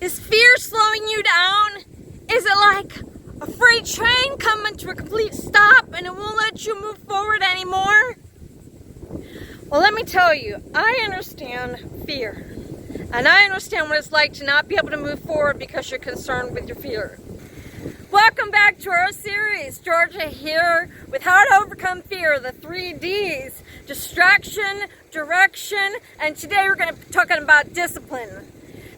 Is fear slowing you down? Is it like a freight train coming to a complete stop and it won't let you move forward anymore? Well, let me tell you, I understand fear. And I understand what it's like to not be able to move forward because you're concerned with your fear. Welcome back to our series. Georgia here with How to Overcome Fear, the 3 Ds. Distraction, direction, and today we're going to be talking about discipline.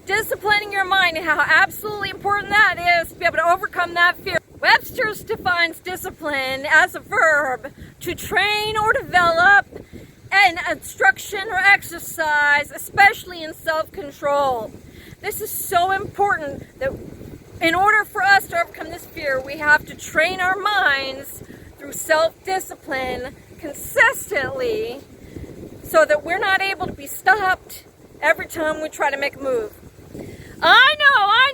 Disciplining your mind and how absolutely important that is to be able to overcome that fear. Webster's defines discipline as a verb to train or develop an instruction or exercise, especially in self-control. This is so important that in order for us to overcome this fear, we have to train our minds through self-discipline consistently so that we're not able to be stopped every time we try to make a move. I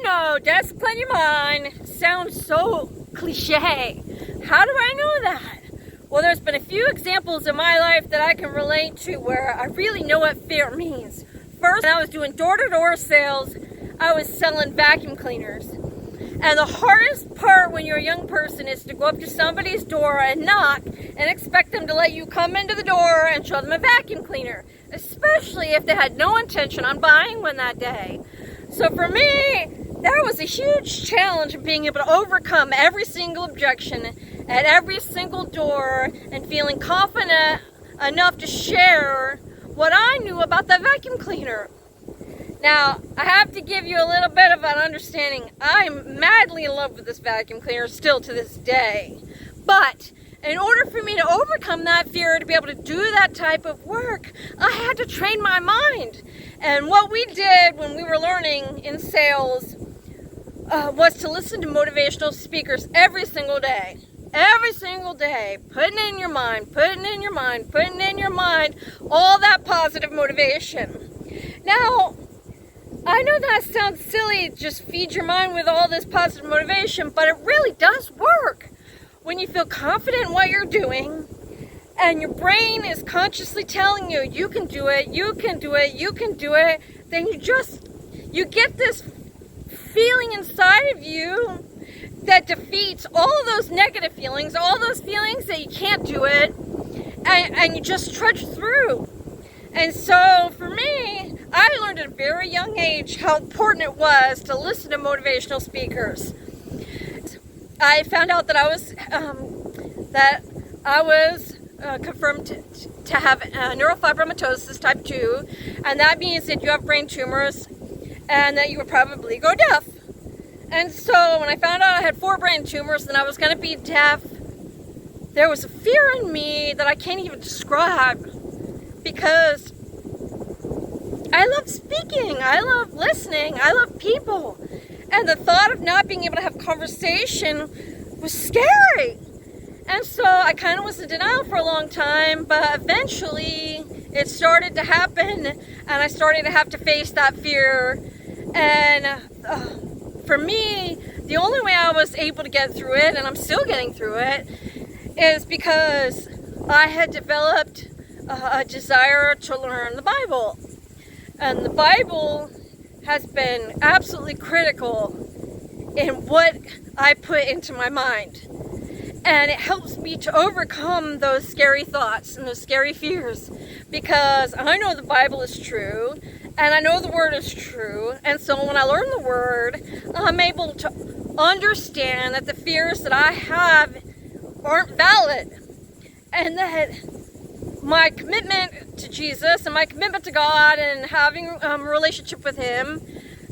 know, discipline your mind sounds so cliche. How do I know that? Well, there's been a few examples in my life that I can relate to where I really know what fear means. First, when I was doing door-to-door sales, I was selling vacuum cleaners. And the hardest part when you're a young person is to go up to somebody's door and knock and expect them to let you come into the door and show them a vacuum cleaner, especially if they had no intention on buying one that day. So for me, that was a huge challenge of being able to overcome every single objection at every single door and feeling confident enough to share what I knew about the vacuum cleaner. Now, I have to give you a little bit of an understanding. I'm madly in love with this vacuum cleaner still to this day. But in order for me to overcome that fear, to be able to do that type of work, I had to train my mind. And what we did when we were learning in sales was to listen to motivational speakers every single day. Every single day, putting in your mind, all that positive motivation. Now, I know that sounds silly, just feed your mind with all this positive motivation, but it really does work. When you feel confident in what you're doing, and your brain is consciously telling you, you can do it, then you get this feeling inside of you that defeats all of those negative feelings, all those feelings that you can't do it, and you just trudge through. And so for me, I learned at a very young age how important it was to listen to motivational speakers. I found out that I was confirmed to have neurofibromatosis type 2, and that means that you have brain tumors and that you would probably go deaf. And so when I found out I had 4 brain tumors and I was going to be deaf, there was a fear in me that I can't even describe, because I love speaking, I love listening, I love people. And the thought of not being able to have conversation was scary. And so I kind of was in denial for a long time, but eventually it started to happen and I started to have to face that fear. And for me, the only way I was able to get through it, and I'm still getting through it, is because I had developed a desire to learn the Bible. And the Bible has been absolutely critical in what I put into my mind. And it helps me to overcome those scary thoughts and those scary fears, because I know the Bible is true and I know the Word is true. And so when I learn the Word, I'm able to understand that the fears that I have aren't valid, and that my commitment to Jesus and my commitment to God and having a relationship with Him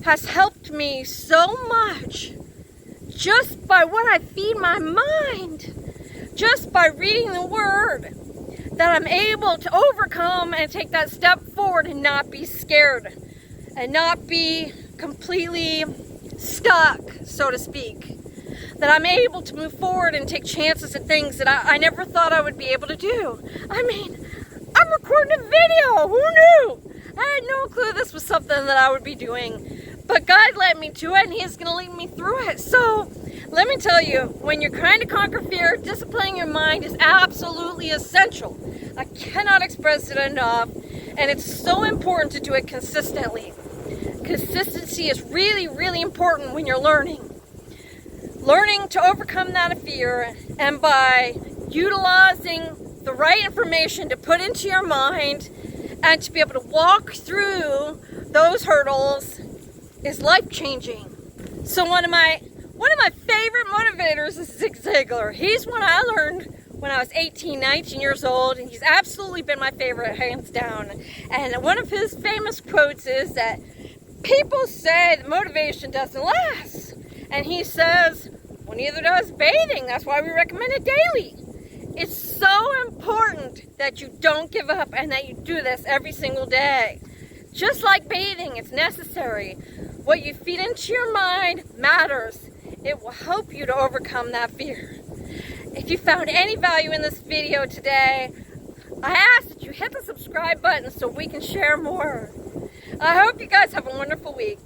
has helped me so much just by what I feed my mind, just by reading the Word, that I'm able to overcome and take that step forward and not be scared and not be completely stuck, so to speak. That I'm able to move forward and take chances at things that I never thought I would be able to do. I mean, I'm recording a video. Who knew? I had no clue this was something that I would be doing. But God led me to it, and He's going to lead me through it. So let me tell you, when you're trying to conquer fear, disciplining your mind is absolutely essential. I cannot express it enough, and it's so important to do it consistently. consistency is really, really important when you're learning. Learning to overcome that fear, and by utilizing the right information to put into your mind and to be able to walk through those hurdles is life-changing. So one of my favorite motivators is Zig Ziglar. He's one I learned when I was 18, 19 years old, and he's absolutely been my favorite, hands down. And one of his famous quotes is that people say that motivation doesn't last. And he says, well, neither does bathing. That's why we recommend it daily. It's so important that you don't give up and that you do this every single day. Just like bathing, it's necessary. What you feed into your mind matters. It will help you to overcome that fear. If you found any value in this video today, I ask that you hit the subscribe button so we can share more. I hope you guys have a wonderful week.